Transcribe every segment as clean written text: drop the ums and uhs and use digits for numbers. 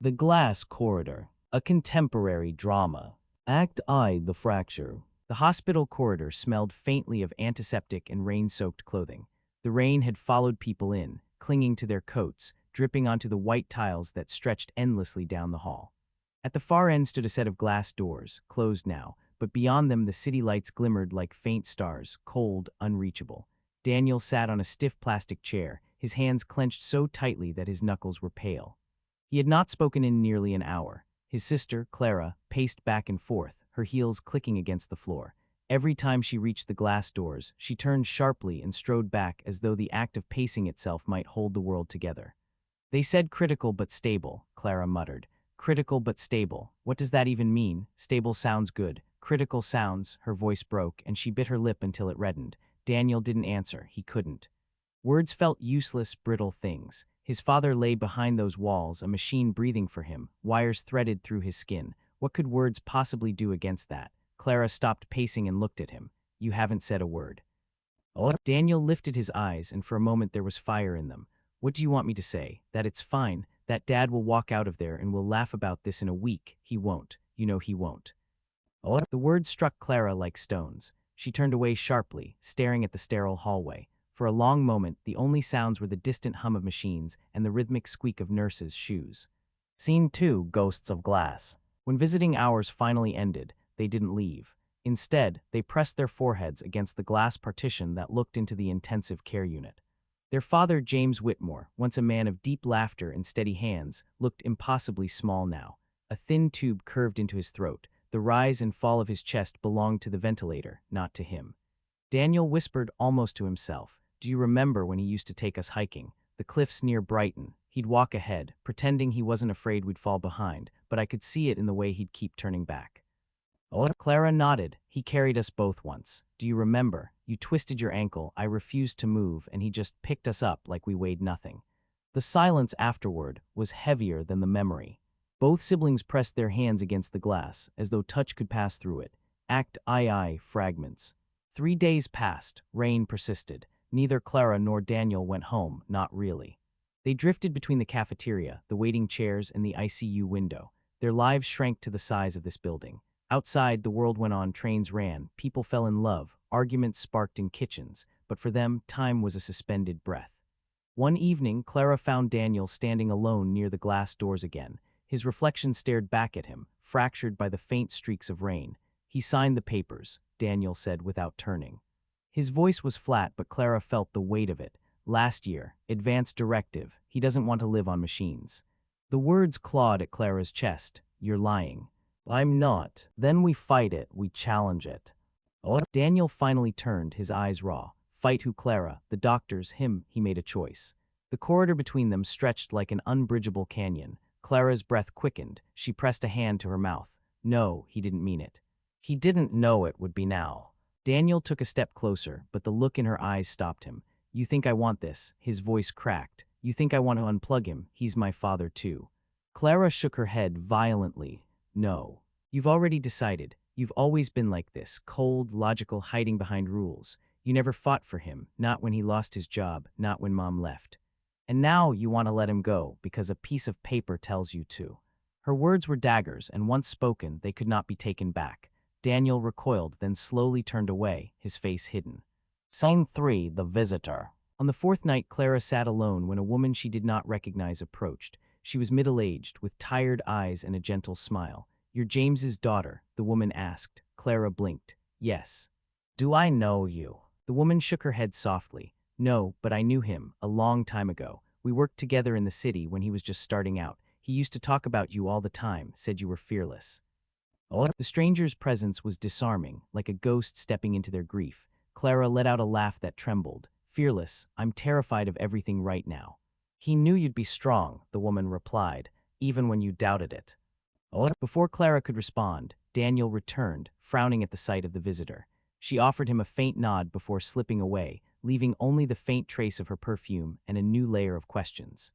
The Glass Corridor, a contemporary drama. Act I, The Fracture. The hospital corridor smelled faintly of antiseptic and rain-soaked clothing. The rain had followed people in, clinging to their coats, dripping onto the white tiles that stretched endlessly down the hall. At the far end stood a set of glass doors, closed now, but beyond them the city lights glimmered like faint stars, cold, unreachable. Daniel sat on a stiff plastic chair, his hands clenched so tightly that his knuckles were pale. He had not spoken in nearly an hour. His sister, Clara, paced back and forth, her heels clicking against the floor. Every time she reached the glass doors, she turned sharply and strode back as though the act of pacing itself might hold the world together. They said critical but stable, Clara muttered. Critical but stable. What does that even mean? Stable sounds good. Critical sounds, her voice broke, and she bit her lip until it reddened. Daniel didn't answer. He couldn't. Words felt useless, brittle things. His father lay behind those walls, a machine breathing for him, wires threaded through his skin. What could words possibly do against that? Clara stopped pacing and looked at him. You haven't said a word. Oh. Daniel lifted his eyes, and for a moment there was fire in them. What do you want me to say? That it's fine, that Dad will walk out of there and we'll laugh about this in a week. He won't. You know he won't. Oh. The words struck Clara like stones. She turned away sharply, staring at the sterile hallway. For a long moment, the only sounds were the distant hum of machines and the rhythmic squeak of nurses' shoes. Scene 2, Ghosts of Glass. When visiting hours finally ended, they didn't leave. Instead, they pressed their foreheads against the glass partition that looked into the intensive care unit. Their father, James Whitmore, once a man of deep laughter and steady hands, looked impossibly small now. A thin tube curved into his throat. The rise and fall of his chest belonged to the ventilator, not to him. Daniel whispered almost to himself. Do you remember when he used to take us hiking? The cliffs near Brighton. He'd walk ahead, pretending he wasn't afraid we'd fall behind, but I could see it in the way he'd keep turning back. Oh. Clara nodded. He carried us both once. Do you remember? You twisted your ankle, I refused to move, and he just picked us up like we weighed nothing. The silence afterward was heavier than the memory. Both siblings pressed their hands against the glass, as though touch could pass through it. Act II fragments. 3 days passed. Rain persisted. Neither Clara nor Daniel went home, not really. They drifted between the cafeteria, the waiting chairs, and the ICU window. Their lives shrank to the size of this building. Outside, the world went on, trains ran, people fell in love, arguments sparked in kitchens, but for them, time was a suspended breath. One evening, Clara found Daniel standing alone near the glass doors again. His reflection stared back at him, fractured by the faint streaks of rain. He signed the papers, Daniel said without turning. His voice was flat, but Clara felt the weight of it. Last year, advance directive, he doesn't want to live on machines. The words clawed at Clara's chest. You're lying. I'm not. Then we fight it, we challenge it. Oh. Daniel finally turned, his eyes raw. Fight who? Clara, the doctors, him. He made a choice. The corridor between them stretched like an unbridgeable canyon. Clara's breath quickened. She pressed a hand to her mouth. No, he didn't mean it. He didn't know it would be now. Daniel took a step closer, but the look in her eyes stopped him. You think I want this? His voice cracked. You think I want to unplug him? He's my father too. Clara shook her head violently. No. You've already decided. You've always been like this, cold, logical, hiding behind rules. You never fought for him, not when he lost his job, not when Mom left. And now you want to let him go because a piece of paper tells you to. Her words were daggers, and once spoken, they could not be taken back. Daniel recoiled, then slowly turned away, his face hidden. Scene 3, The Visitor. On the 4th night, Clara sat alone when a woman she did not recognize approached. She was middle-aged, with tired eyes and a gentle smile. You're James's daughter, the woman asked. Clara blinked. Yes. Do I know you? The woman shook her head softly. No, but I knew him, a long time ago. We worked together in the city when he was just starting out. He used to talk about you all the time, said you were fearless. Oh. The stranger's presence was disarming, like a ghost stepping into their grief. Clara let out a laugh that trembled. Fearless, I'm terrified of everything right now. He knew you'd be strong, the woman replied, even when you doubted it. Oh. Before Clara could respond, Daniel returned, frowning at the sight of the visitor. She offered him a faint nod before slipping away, leaving only the faint trace of her perfume and a new layer of questions.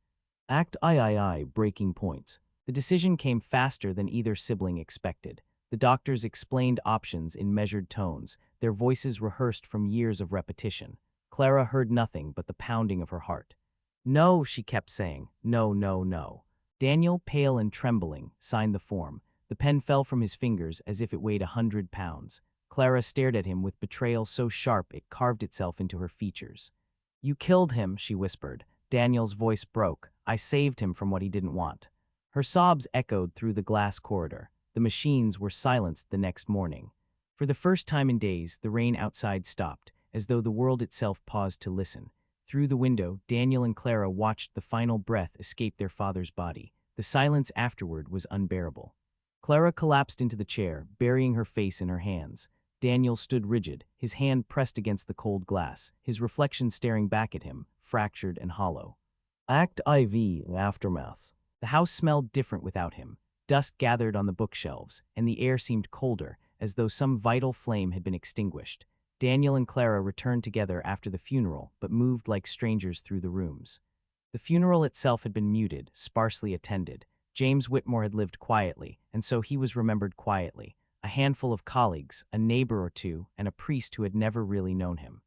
Act III, breaking points. The decision came faster than either sibling expected. The doctors explained options in measured tones, their voices rehearsed from years of repetition. Clara heard nothing but the pounding of her heart. No, she kept saying. No, no, no. Daniel, pale and trembling, signed the form. The pen fell from his fingers as if it weighed 100 pounds. Clara stared at him with betrayal so sharp it carved itself into her features. "You killed him," she whispered. Daniel's voice broke. "I saved him from what he didn't want." Her sobs echoed through the glass corridor. The machines were silenced the next morning. For the first time in days, the rain outside stopped, as though the world itself paused to listen. Through the window, Daniel and Clara watched the final breath escape their father's body. The silence afterward was unbearable. Clara collapsed into the chair, burying her face in her hands. Daniel stood rigid, his hand pressed against the cold glass, his reflection staring back at him, fractured and hollow. Act IV, Aftermaths. The house smelled different without him. Dust gathered on the bookshelves, and the air seemed colder, as though some vital flame had been extinguished. Daniel and Clara returned together after the funeral, but moved like strangers through the rooms. The funeral itself had been muted, sparsely attended. James Whitmore had lived quietly, and so he was remembered quietly. A handful of colleagues, a neighbor or two, and a priest who had never really known him.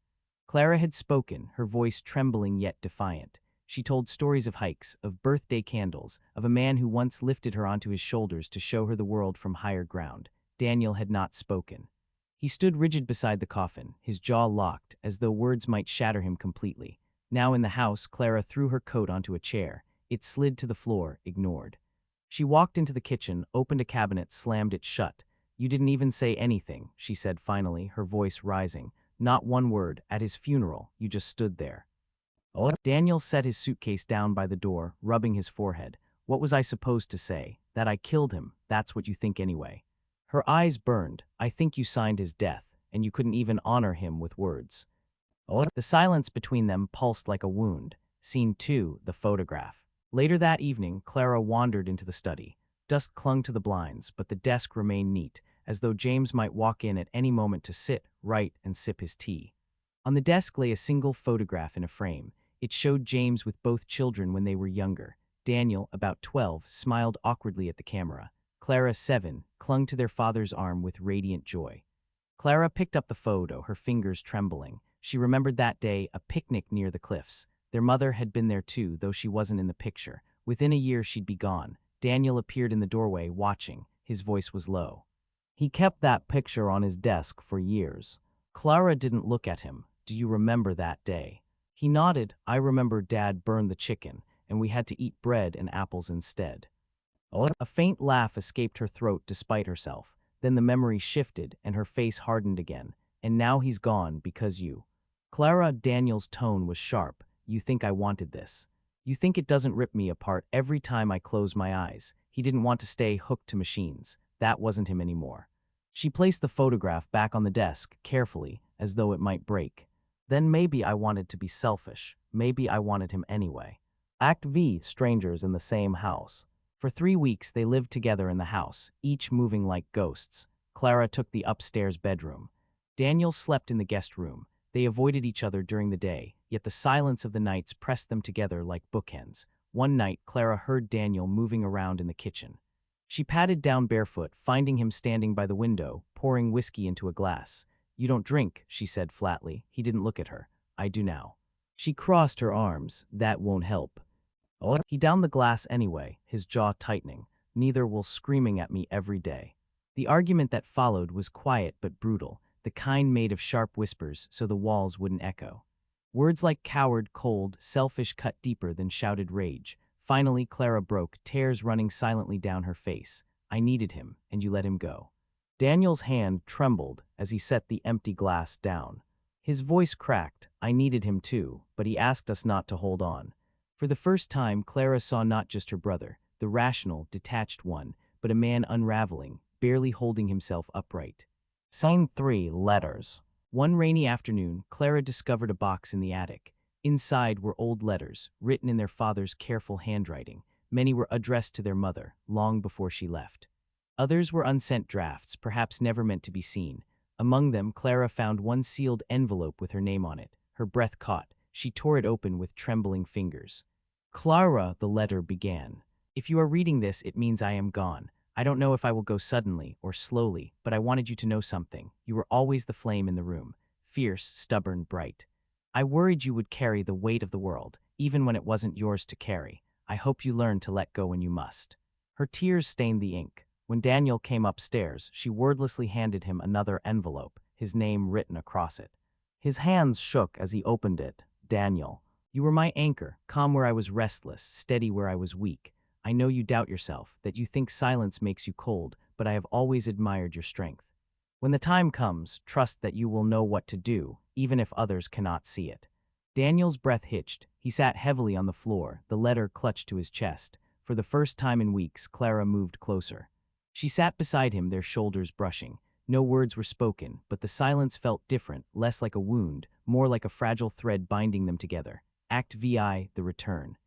Clara had spoken, her voice trembling yet defiant. She told stories of hikes, of birthday candles, of a man who once lifted her onto his shoulders to show her the world from higher ground. Daniel had not spoken. He stood rigid beside the coffin, his jaw locked, as though words might shatter him completely. Now in the house, Clara threw her coat onto a chair. It slid to the floor, ignored. She walked into the kitchen, opened a cabinet, slammed it shut. "You didn't even say anything," she said finally, her voice rising. "Not one word. At his funeral, you just stood there." Oh. Daniel set his suitcase down by the door, rubbing his forehead. "What was I supposed to say? That I killed him? That's what you think anyway." Her eyes burned. "I think you signed his death, and you couldn't even honor him with words." Oh. The silence between them pulsed like a wound. Scene 2, the photograph. Later that evening, Clara wandered into the study. Dust clung to the blinds, but the desk remained neat, as though James might walk in at any moment to sit, write, and sip his tea. On the desk lay a single photograph in a frame. It showed James with both children when they were younger. Daniel, about 12, smiled awkwardly at the camera. Clara, 7, clung to their father's arm with radiant joy. Clara picked up the photo, her fingers trembling. She remembered that day, a picnic near the cliffs. Their mother had been there too, though she wasn't in the picture. Within a year, she'd be gone. Daniel appeared in the doorway, watching. His voice was low. "He kept that picture on his desk for years." Clara didn't look at him. "Do you remember that day?" He nodded. "I remember Dad burned the chicken, and we had to eat bread and apples instead." Oh. A faint laugh escaped her throat despite herself. Then the memory shifted, and her face hardened again. "And now he's gone because you." Clara, Daniel's tone was sharp. "You think I wanted this. You think it doesn't rip me apart every time I close my eyes." He didn't want to stay hooked to machines. That wasn't him anymore. She placed the photograph back on the desk, carefully, as though it might break. "Then maybe I wanted to be selfish. Maybe I wanted him anyway." Act V, strangers in the same house. For 3 weeks they lived together in the house, each moving like ghosts. Clara took the upstairs bedroom. Daniel slept in the guest room. They avoided each other during the day, yet the silence of the nights pressed them together like bookends. One night, Clara heard Daniel moving around in the kitchen. She patted down barefoot, finding him standing by the window, pouring whiskey into a glass. "You don't drink," she said flatly. He didn't look at her. "I do now." She crossed her arms. "That won't help." Oh. He downed the glass anyway, his jaw tightening. "Neither will screaming at me every day." The argument that followed was quiet but brutal, the kind made of sharp whispers so the walls wouldn't echo. Words like coward, cold, selfish cut deeper than shouted rage. Finally, Clara broke, tears running silently down her face. "I needed him, and you let him go." Daniel's hand trembled as he set the empty glass down. His voice cracked. "I needed him too, but he asked us not to hold on." For the first time, Clara saw not just her brother, the rational, detached one, but a man unraveling, barely holding himself upright. Scene 3, letters. One rainy afternoon, Clara discovered a box in the attic. Inside were old letters, written in their father's careful handwriting. Many were addressed to their mother, long before she left. Others were unsent drafts, perhaps never meant to be seen. Among them, Clara found one sealed envelope with her name on it. Her breath caught. She tore it open with trembling fingers. "Clara," the letter began. "If you are reading this, it means I am gone. I don't know if I will go suddenly or slowly, but I wanted you to know something. You were always the flame in the room. Fierce, stubborn, bright. I worried you would carry the weight of the world, even when it wasn't yours to carry. I hope you learn to let go when you must." Her tears stained the ink. When Daniel came upstairs, she wordlessly handed him another envelope, his name written across it. His hands shook as he opened it. "Daniel, you were my anchor, calm where I was restless, steady where I was weak. I know you doubt yourself, that you think silence makes you cold, but I have always admired your strength. When the time comes, trust that you will know what to do, even if others cannot see it." Daniel's breath hitched. He sat heavily on the floor, the letter clutched to his chest. For the first time in weeks, Clara moved closer. She sat beside him, their shoulders brushing. No words were spoken, but the silence felt different, less like a wound, more like a fragile thread binding them together. Act VI, The Return.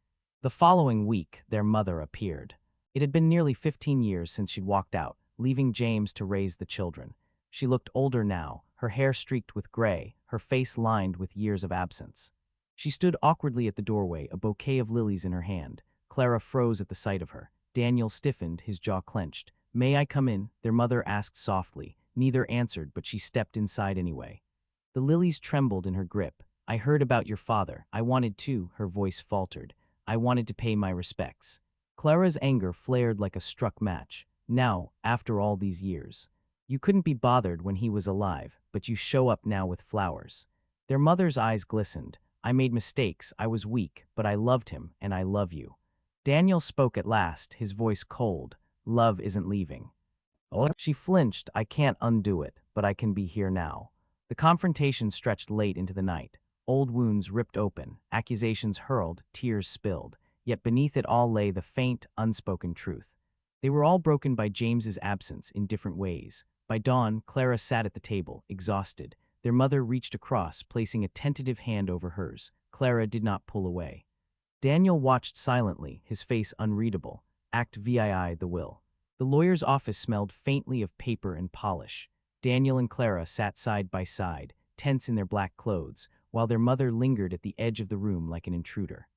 The following week, their mother appeared. It had been nearly 15 years since she'd walked out, leaving James to raise the children. She looked older now, her hair streaked with gray, her face lined with years of absence. She stood awkwardly at the doorway, a bouquet of lilies in her hand. Clara froze at the sight of her. Daniel stiffened, his jaw clenched. "May I come in?" their mother asked softly. Neither answered, but she stepped inside anyway. The lilies trembled in her grip. "I heard about your father. I wanted to," her voice faltered. "I wanted to pay my respects." Clara's anger flared like a struck match. "Now, after all these years. You couldn't be bothered when he was alive, but you show up now with flowers." Their mother's eyes glistened. "I made mistakes, I was weak, but I loved him, and I love you." Daniel spoke at last, his voice cold. "Love isn't leaving." "Oh." She flinched. "I can't undo it, but I can be here now." The confrontation stretched late into the night. Old wounds ripped open, accusations hurled, tears spilled. Yet beneath it all lay the faint, unspoken truth. They were all broken by James's absence in different ways. By dawn, Clara sat at the table, exhausted. Their mother reached across, placing a tentative hand over hers. Clara did not pull away. Daniel watched silently, his face unreadable. Act VII, The Will. The lawyer's office smelled faintly of paper and polish. Daniel and Clara sat side by side, tense in their black clothes, while their mother lingered at the edge of the room like an intruder.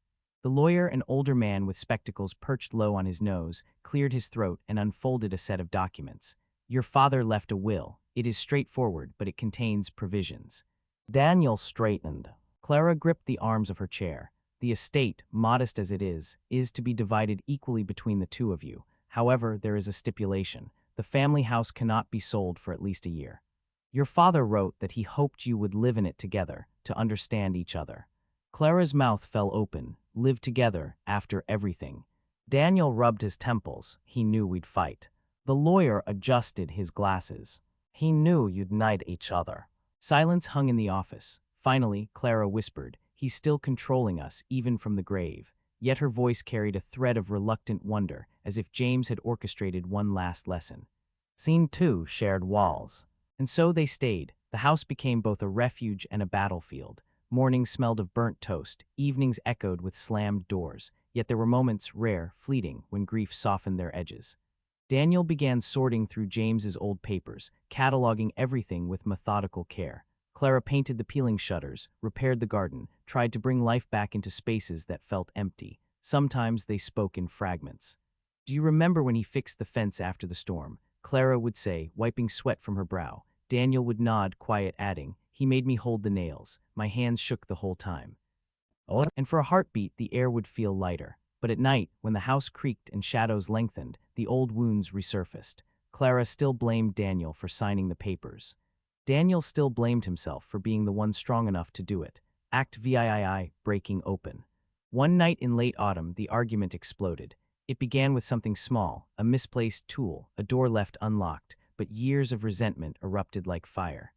The lawyer, an older man with spectacles perched low on his nose, cleared his throat and unfolded a set of documents. "Your father left a will. It is straightforward, but it contains provisions." Daniel straightened. Clara gripped the arms of her chair. "The estate, modest as it is to be divided equally between the two of you. However, there is a stipulation. The family house cannot be sold for at least a year. Your father wrote that he hoped you would live in it together, to understand each other." Clara's mouth fell open. "Live together, after everything." Daniel rubbed his temples. "He knew we'd fight." The lawyer adjusted his glasses. "He knew you'd knight each other." Silence hung in the office. Finally, Clara whispered, "He's still controlling us, even from the grave." Yet her voice carried a thread of reluctant wonder, as if James had orchestrated one last lesson. Scene 2, Shared Walls. And so they stayed. The house became both a refuge and a battlefield. Mornings smelled of burnt toast, evenings echoed with slammed doors, yet there were moments, rare, fleeting, when grief softened their edges. Daniel began sorting through James's old papers, cataloging everything with methodical care. Clara painted the peeling shutters, repaired the garden, tried to bring life back into spaces that felt empty. Sometimes they spoke in fragments. "Do you remember when he fixed the fence after the storm?" Clara would say, wiping sweat from her brow. Daniel would nod, quiet, adding, "He made me hold the nails. My hands shook the whole time." Oh. And for a heartbeat, the air would feel lighter. But at night, when the house creaked and shadows lengthened, the old wounds resurfaced. Clara still blamed Daniel for signing the papers. Daniel still blamed himself for being the one strong enough to do it. Act VII, Breaking Open. One night in late autumn, the argument exploded. It began with something small, a misplaced tool, a door left unlocked, but years of resentment erupted like fire.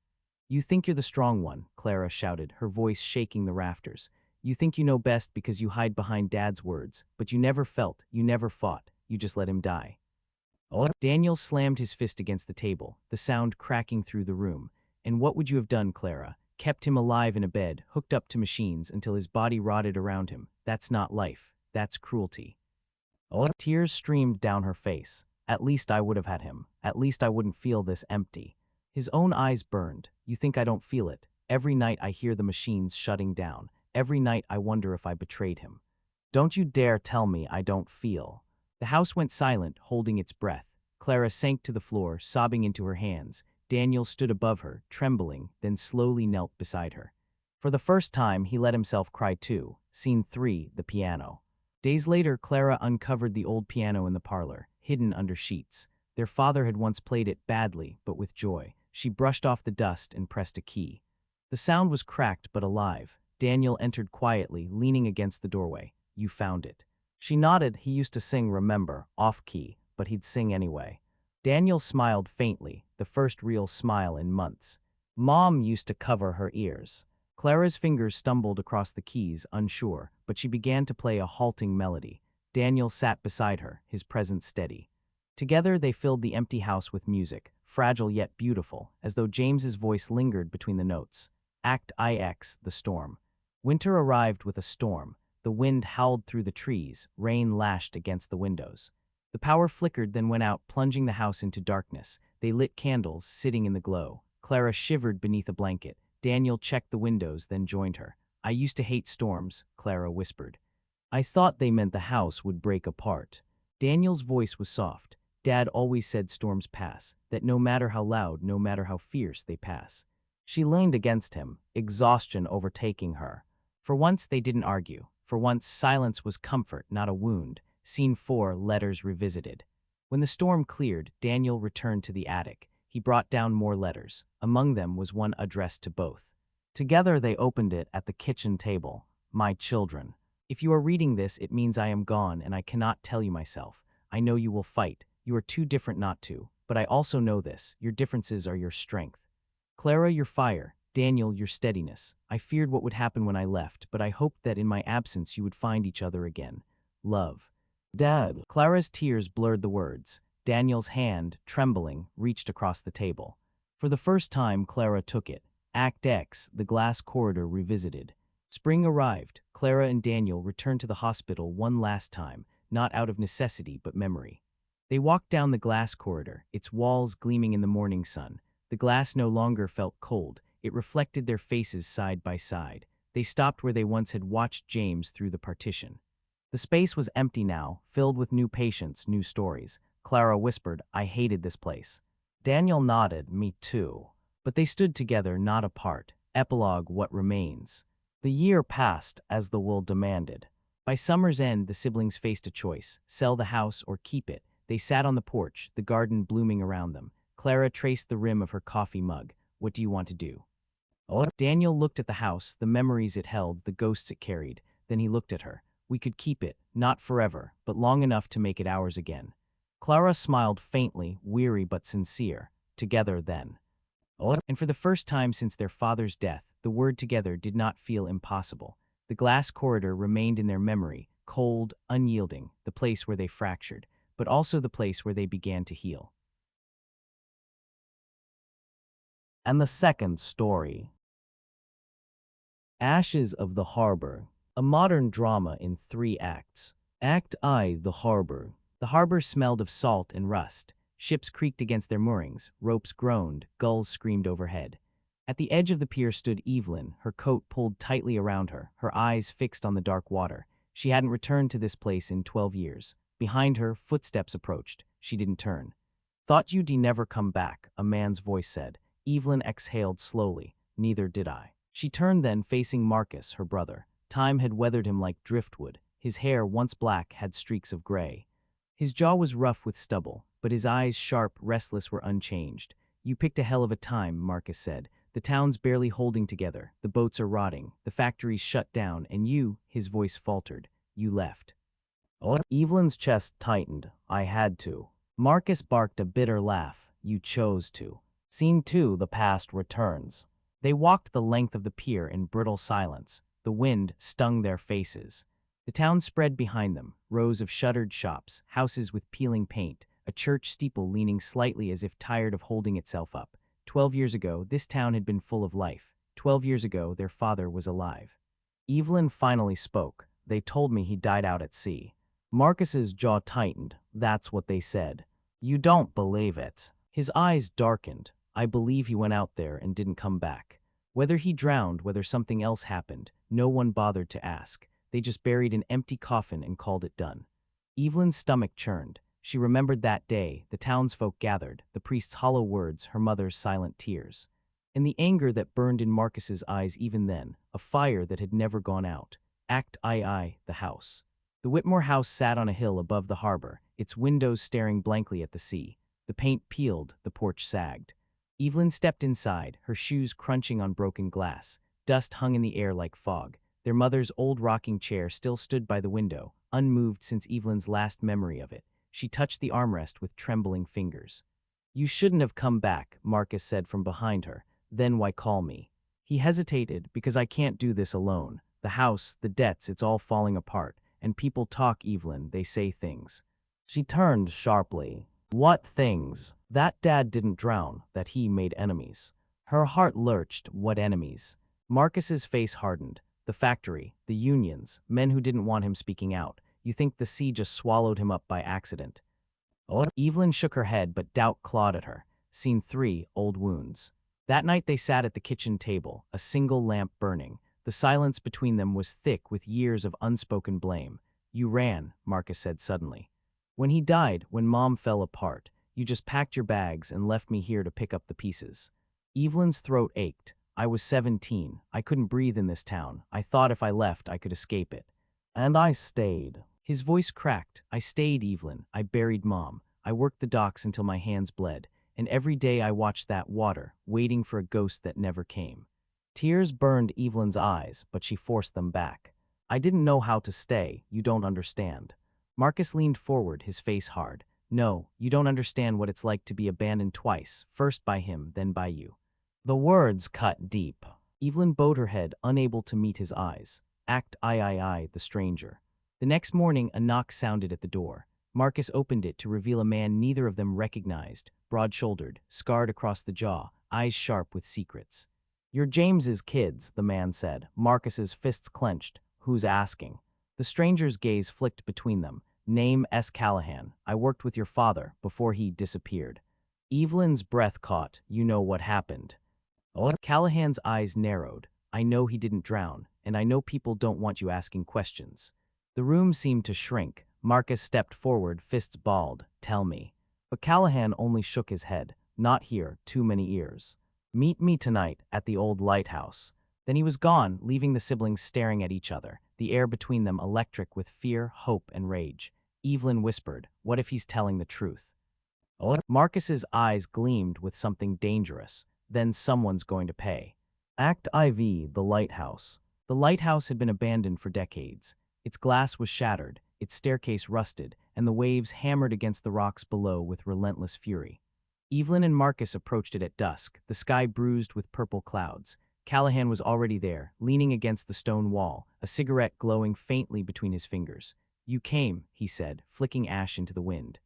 "You think you're the strong one," Clara shouted, her voice shaking the rafters. "You think you know best because you hide behind Dad's words, but you never felt, you never fought, you just let him die." Oh. Daniel slammed his fist against the table, the sound cracking through the room. "And what would you have done, Clara? Kept him alive in a bed, hooked up to machines until his body rotted around him. That's not life. That's cruelty." Oh. Tears streamed down her face. "At least I would have had him. At least I wouldn't feel this empty." His own eyes burned. "You think I don't feel it? Every night I hear the machines shutting down. Every night I wonder if I betrayed him. Don't you dare tell me I don't feel." The house went silent, holding its breath. Clara sank to the floor, sobbing into her hands. Daniel stood above her, trembling, then slowly knelt beside her. For the first time, he let himself cry too. Scene 3, The Piano. Days later, Clara uncovered the old piano in the parlor, hidden under sheets. Their father had once played it badly, but with joy. She brushed off the dust and pressed a key. The sound was cracked but alive. Daniel entered quietly, leaning against the doorway. "You found it." She nodded. He used to sing Remember, off-key, but he'd sing anyway. Daniel smiled faintly, the first real smile in months. Mom used to cover her ears. Clara's fingers stumbled across the keys, unsure, but she began to play a halting melody. Daniel sat beside her, his presence steady. Together they filled the empty house with music, fragile yet beautiful, as though James's voice lingered between the notes. Act IX, the storm. Winter arrived with a storm. The wind howled through the trees, rain lashed against the windows. The power flickered, then went out, plunging the house into darkness. They lit candles, sitting in the glow. Clara shivered beneath a blanket. Daniel checked the windows, then joined her. "I used to hate storms," Clara whispered. "I thought they meant the house would break apart." Daniel's voice was soft. "Dad always said storms pass, that no matter how loud, no matter how fierce, they pass." She leaned against him, exhaustion overtaking her. For once they didn't argue. For once silence was comfort, not a wound. Scene 4, Letters Revisited. When the storm cleared, Daniel returned to the attic. He brought down more letters. Among them was one addressed to both. Together they opened it at the kitchen table. "My children. If you are reading this, it means I am gone and I cannot tell you myself. I know you will fight. You are too different not to. But I also know this. Your differences are your strength. Clara, your fire. Daniel, your steadiness. I feared what would happen when I left, but I hoped that in my absence you would find each other again. Love. Dad." Clara's tears blurred the words. Daniel's hand, trembling, reached across the table. For the first time, Clara took it. Act X, the glass corridor revisited. Spring arrived. Clara and Daniel returned to the hospital one last time, not out of necessity but memory. They walked down the glass corridor, its walls gleaming in the morning sun. The glass no longer felt cold. It reflected their faces side by side. They stopped where they once had watched James through the partition. The space was empty now, filled with new patients, new stories. Clara whispered, "I hated this place." Daniel nodded, "Me too." But they stood together, not apart. Epilogue, What Remains. The year passed, as the will demanded. By summer's end, the siblings faced a choice: sell the house or keep it. They sat on the porch, the garden blooming around them. Clara traced the rim of her coffee mug. "What do you want to do?" Daniel looked at the house, the memories it held, the ghosts it carried. Then he looked at her. "We could keep it, not forever, but long enough to make it ours again." Clara smiled faintly, weary but sincere. "Together, then." And for the first time since their father's death, the word together did not feel impossible. The glass corridor remained in their memory, cold, unyielding, the place where they fractured, but also the place where they began to heal. And the second story. Ashes of the Harbor, a modern drama in 3 acts. Act I, the harbor. The harbor smelled of salt and rust. Ships creaked against their moorings, ropes groaned, gulls screamed overhead. At the edge of the pier stood Evelyn, her coat pulled tightly around her, her eyes fixed on the dark water. She hadn't returned to this place in 12 years. Behind her, footsteps approached. She didn't turn. "Thought you'd never come back," a man's voice said. Evelyn exhaled slowly. "Neither did I." She turned then, facing Marcus, her brother. Time had weathered him like driftwood. His hair, once black, had streaks of gray. His jaw was rough with stubble, but his eyes, sharp, restless, were unchanged. "You picked a hell of a time," Marcus said. "The town's barely holding together. The boats are rotting. The factories shut down. And you," his voice faltered, "you left." Evelyn's chest tightened. "I had to." Marcus barked a bitter laugh. "You chose to." Scene 2, The Past Returns. They walked the length of the pier in brittle silence. The wind stung their faces. The town spread behind them, rows of shuttered shops, houses with peeling paint, a church steeple leaning slightly as if tired of holding itself up. 12 years ago, this town had been full of life. 12 years ago, their father was alive. Evelyn finally spoke. "They told me he died out at sea." Marcus's jaw tightened. "That's what they said." "You don't believe it." His eyes darkened. "I believe he went out there and didn't come back. Whether he drowned, whether something else happened, no one bothered to ask. They just buried an empty coffin and called it done." Evelyn's stomach churned. She remembered that day, the townsfolk gathered, the priest's hollow words, her mother's silent tears. And the anger that burned in Marcus's eyes even then, a fire that had never gone out. Act II, the house. The Whitmore house sat on a hill above the harbor, its windows staring blankly at the sea. The paint peeled, the porch sagged. Evelyn stepped inside, her shoes crunching on broken glass. Dust hung in the air like fog. Their mother's old rocking chair still stood by the window, unmoved since Evelyn's last memory of it. She touched the armrest with trembling fingers. "You shouldn't have come back," Marcus said from behind her. "Then why call me?" He hesitated. "Because I can't do this alone. The house, the debts, it's all falling apart. And people talk, Evelyn, they say things." She turned sharply. "What things?" "That Dad didn't drown, that he made enemies." Her heart lurched. What enemies? Marcus's face hardened. The factory, the unions, men who didn't want him speaking out. "You think the sea just swallowed him up by accident?" Oh. Evelyn shook her head, but doubt clawed at her. Scene 3, Old Wounds. That night they sat at the kitchen table, a single lamp burning. The silence between them was thick with years of unspoken blame. "You ran," Marcus said suddenly. "When he died, when Mom fell apart, you just packed your bags and left me here to pick up the pieces." Evelyn's throat ached. "I was 17. I couldn't breathe in this town. I thought if I left, I could escape it. And I stayed." His voice cracked. "I stayed, Evelyn. I buried Mom. I worked the docks until my hands bled. And every day I watched that water, waiting for a ghost that never came." Tears burned Evelyn's eyes, but she forced them back. "I didn't know how to stay. You don't understand." Marcus leaned forward, his face hard. "No, you don't understand what it's like to be abandoned twice, first by him, then by you." The words cut deep. Evelyn bowed her head, unable to meet his eyes. Act I, the stranger. The next morning, a knock sounded at the door. Marcus opened it to reveal a man neither of them recognized, broad-shouldered, scarred across the jaw, eyes sharp with secrets. "You're James's kids," the man said, Marcus's fists clenched. "Who's asking?" The stranger's gaze flicked between them. "Name S. Callahan. I worked with your father before he disappeared." Evelyn's breath caught. "You know what happened." Oh. Callahan's eyes narrowed. "I know he didn't drown, and I know people don't want you asking questions." The room seemed to shrink. Marcus stepped forward, fists balled. "Tell me." But Callahan only shook his head. "Not here, too many ears. Meet me tonight at the old lighthouse." Then he was gone, leaving the siblings staring at each other, the air between them electric with fear, hope, and rage. Evelyn whispered, "What if he's telling the truth?" Oh. Marcus's eyes gleamed with something dangerous. "Then someone's going to pay." Act IV, the lighthouse. The lighthouse had been abandoned for decades. Its glass was shattered, its staircase rusted, and the waves hammered against the rocks below with relentless fury. Evelyn and Marcus approached it at dusk, the sky bruised with purple clouds. Callahan was already there, leaning against the stone wall, a cigarette glowing faintly between his fingers. "You came," he said, flicking ash into the wind.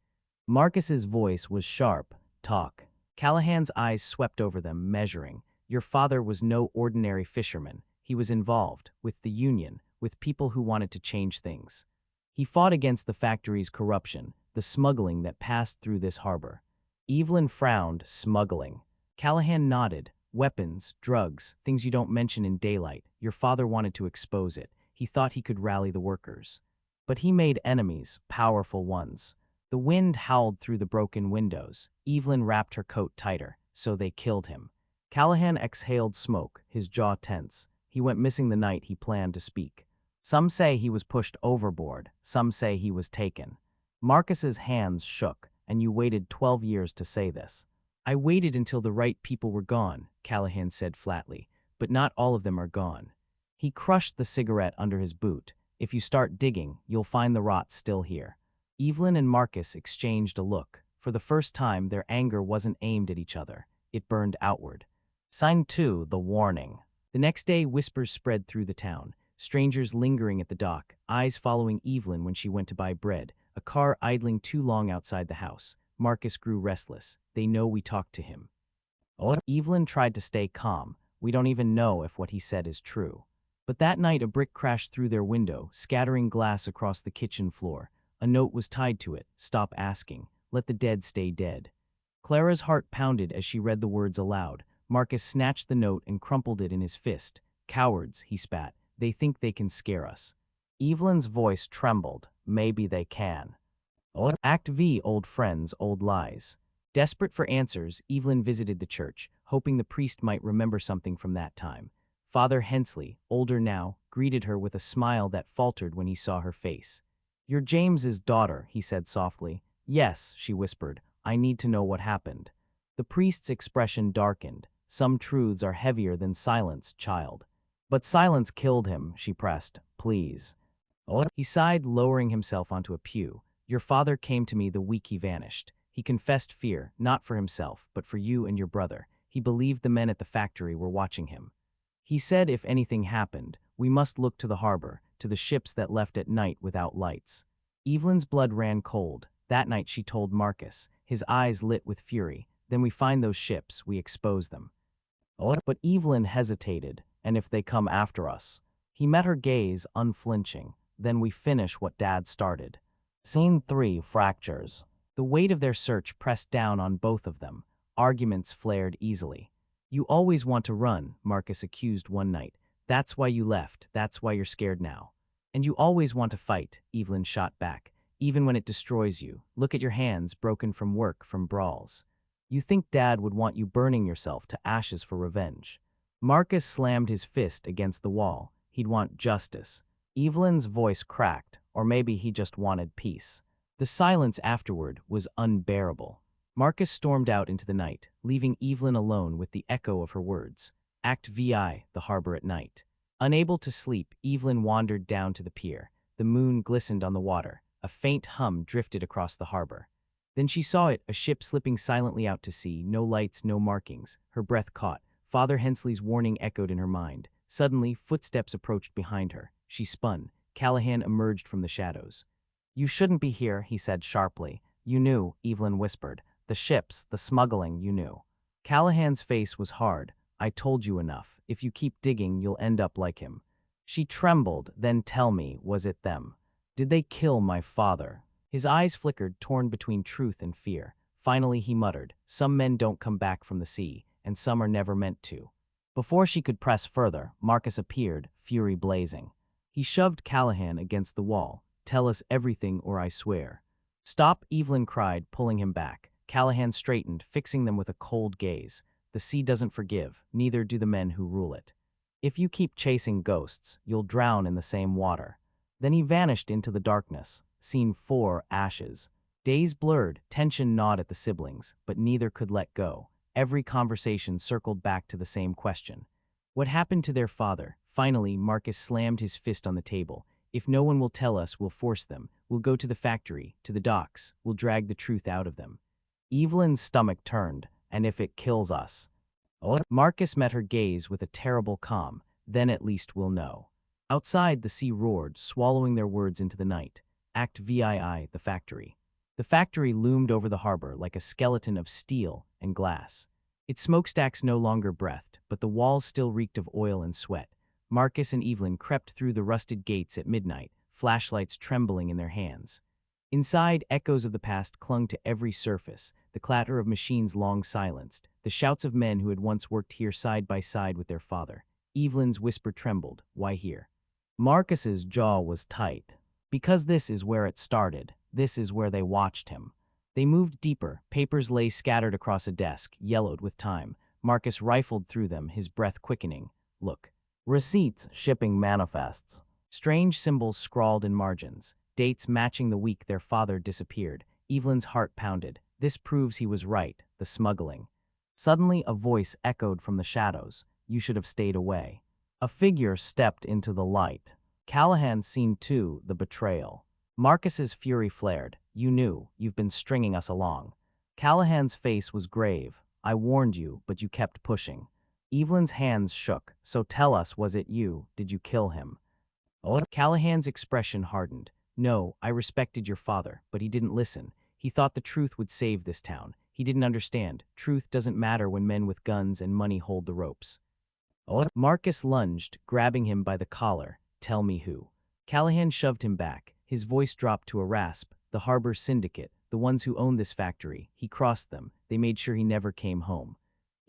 Marcus's voice was sharp. "Talk." Callahan's eyes swept over them, measuring. "Your father was no ordinary fisherman. He was involved, with the union, with people who wanted to change things. He fought against the factory's corruption, the smuggling that passed through this harbor." Evelyn frowned. "Smuggling?" Callahan nodded. "Weapons, drugs, things you don't mention in daylight. Your father wanted to expose it. He thought he could rally the workers. But he made enemies, powerful ones." The wind howled through the broken windows. Evelyn wrapped her coat tighter. "So they killed him." Callahan exhaled smoke, his jaw tense. "He went missing the night he planned to speak. Some say he was pushed overboard. Some say he was taken." Marcus's hands shook. "And you waited 12 years to say this." "I waited until the right people were gone," Callahan said flatly. "But not all of them are gone." He crushed the cigarette under his boot. "If you start digging, you'll find the rot still here." Evelyn and Marcus exchanged a look. For the first time, their anger wasn't aimed at each other. It burned outward. Sign 2, the warning. The next day, whispers spread through the town. Strangers lingering at the dock, eyes following Evelyn when she went to buy bread, a car idling too long outside the house. Marcus grew restless. "They know we talked to him." Oh. Evelyn tried to stay calm. "We don't even know if what he said is true." But that night a brick crashed through their window, scattering glass across the kitchen floor. A note was tied to it. "Stop asking. Let the dead stay dead." Clara's heart pounded as she read the words aloud. Marcus snatched the note and crumpled it in his fist. "Cowards," he spat. "They think they can scare us." Evelyn's voice trembled. "Maybe they can." Oh. Act V, Old Friends, Old Lies. Desperate for answers, Evelyn visited the church, hoping the priest might remember something from that time. Father Hensley, older now, greeted her with a smile that faltered when he saw her face. "You're James's daughter," he said softly. "Yes," she whispered. "I need to know what happened." The priest's expression darkened. "Some truths are heavier than silence, child." "But silence killed him," she pressed. "Please." He sighed, lowering himself onto a pew. "Your father came to me the week he vanished. He confessed fear, not for himself, but for you and your brother. He believed the men at the factory were watching him. He said if anything happened, we must look to the harbor, to the ships that left at night without lights." Evelyn's blood ran cold. That night she told Marcus, his eyes lit with fury. "Then we find those ships, we expose them." But Evelyn hesitated. "And if they come after us?" He met her gaze, unflinching. "Then we finish what Dad started." Scene 3, Fractures. The weight of their search pressed down on both of them. Arguments flared easily. "You always want to run," Marcus accused one night. "That's why you left, that's why you're scared now." "And you always want to fight," Evelyn shot back. "Even when it destroys you. Look at your hands, broken from work, from brawls. You think Dad would want you burning yourself to ashes for revenge." Marcus slammed his fist against the wall. He'd want justice. Evelyn's voice cracked, or maybe he just wanted peace. The silence afterward was unbearable. Marcus stormed out into the night, leaving Evelyn alone with the echo of her words. Act VI, the harbor at night. Unable to sleep, Evelyn wandered down to the pier. The moon glistened on the water. A faint hum drifted across the harbor. Then she saw it, a ship slipping silently out to sea, no lights, no markings. Her breath caught. Father Hensley's warning echoed in her mind. Suddenly, footsteps approached behind her. She spun. Callahan emerged from the shadows. "You shouldn't be here," he said sharply. "You knew," Evelyn whispered. "The ships, the smuggling, you knew." Callahan's face was hard. "I told you enough. If you keep digging, you'll end up like him." She trembled. "Then tell me, was it them? Did they kill my father?" His eyes flickered, torn between truth and fear. Finally he muttered, "Some men don't come back from the sea, and some are never meant to." Before she could press further, Marcus appeared, fury blazing. He shoved Callahan against the wall. "Tell us everything or I swear." "Stop," Evelyn cried, pulling him back. Callahan straightened, fixing them with a cold gaze. "The sea doesn't forgive, neither do the men who rule it. If you keep chasing ghosts, you'll drown in the same water." Then he vanished into the darkness. Scene 4, Ashes. Days blurred, tension gnawed at the siblings, but neither could let go. Every conversation circled back to the same question. What happened to their father? Finally, Marcus slammed his fist on the table. "If no one will tell us, we'll force them. We'll go to the factory, to the docks. We'll drag the truth out of them." Evelyn's stomach turned. "And if it kills us?" Marcus met her gaze with a terrible calm. "Then at least we'll know." Outside, the sea roared, swallowing their words into the night. Act VII, the factory. The factory loomed over the harbor like a skeleton of steel and glass. Its smokestacks no longer breathed, but the walls still reeked of oil and sweat. Marcus and Evelyn crept through the rusted gates at midnight, flashlights trembling in their hands. Inside, echoes of the past clung to every surface, the clatter of machines long silenced, the shouts of men who had once worked here side by side with their father. Evelyn's whisper trembled. "Why here?" Marcus's jaw was tight. "Because this is where it started. This is where they watched him." They moved deeper. Papers lay scattered across a desk, yellowed with time. Marcus rifled through them, his breath quickening. "Look. Receipts, shipping manifests. Strange symbols scrawled in margins. Dates matching the week their father disappeared." Evelyn's heart pounded. This proves he was right, the smuggling. Suddenly, a voice echoed from the shadows. "You should have stayed away." A figure stepped into the light. Callahan seen too, the betrayal. Marcus's fury flared. "You knew. You've been stringing us along." Callahan's face was grave. "I warned you, but you kept pushing." Evelyn's hands shook. "So tell us, was it you? Did you kill him?" Callahan's expression hardened. "No, I respected your father, but he didn't listen. He thought the truth would save this town. He didn't understand. Truth doesn't matter when men with guns and money hold the ropes." Marcus lunged, grabbing him by the collar. "Tell me who." Callahan shoved him back. His voice dropped to a rasp. "The Harbor Syndicate, the ones who own this factory. He crossed them. They made sure he never came home."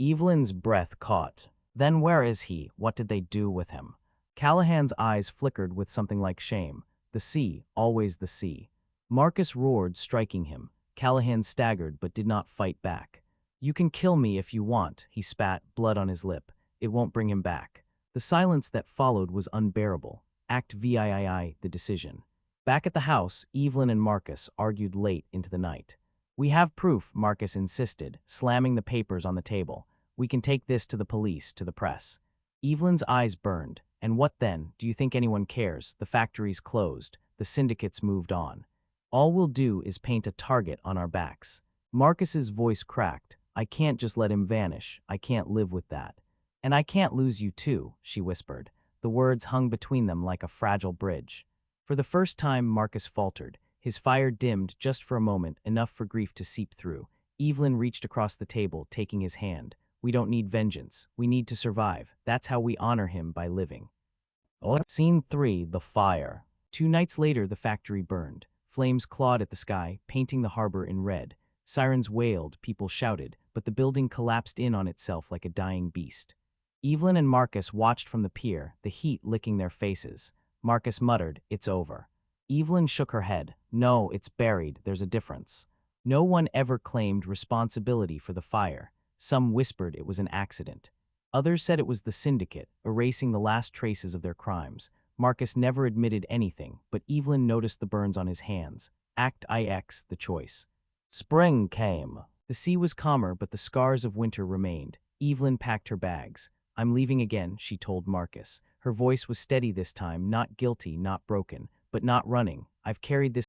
Evelyn's breath caught. "Then where is he? What did they do with him?" Callahan's eyes flickered with something like shame. "The sea, always the sea." Marcus roared, striking him. Callahan staggered but did not fight back. "You can kill me if you want," he spat, blood on his lip. "It won't bring him back." The silence that followed was unbearable. Act VII, the decision. Back at the house, Evelyn and Marcus argued late into the night. We have proof, Marcus insisted, slamming the papers on the table. We can take this to the police, to the press. Evelyn's eyes burned. And what then? Do you think anyone cares? The factory's closed. The syndicate's moved on. All we'll do is paint a target on our backs. Marcus's voice cracked. I can't just let him vanish. I can't live with that. And I can't lose you too, she whispered. The words hung between them like a fragile bridge. For the first time, Marcus faltered. His fire dimmed just for a moment, enough for grief to seep through. Evelyn reached across the table, taking his hand. We don't need vengeance. We need to survive. That's how we honor him, by living. Scene 3, The Fire. 2 nights later, the factory burned. Flames clawed at the sky, painting the harbor in red. Sirens wailed, people shouted, but the building collapsed in on itself like a dying beast. Evelyn and Marcus watched from the pier, the heat licking their faces. Marcus muttered, "It's over." Evelyn shook her head. "No, it's buried. There's a difference." No one ever claimed responsibility for the fire. Some whispered it was an accident. Others said it was the syndicate, erasing the last traces of their crimes. Marcus never admitted anything, but Evelyn noticed the burns on his hands. Act IX, the choice. Spring came. The sea was calmer, but the scars of winter remained. Evelyn packed her bags. "I'm leaving again," she told Marcus. Her voice was steady this time, not guilty, not broken, but not running. "I've carried this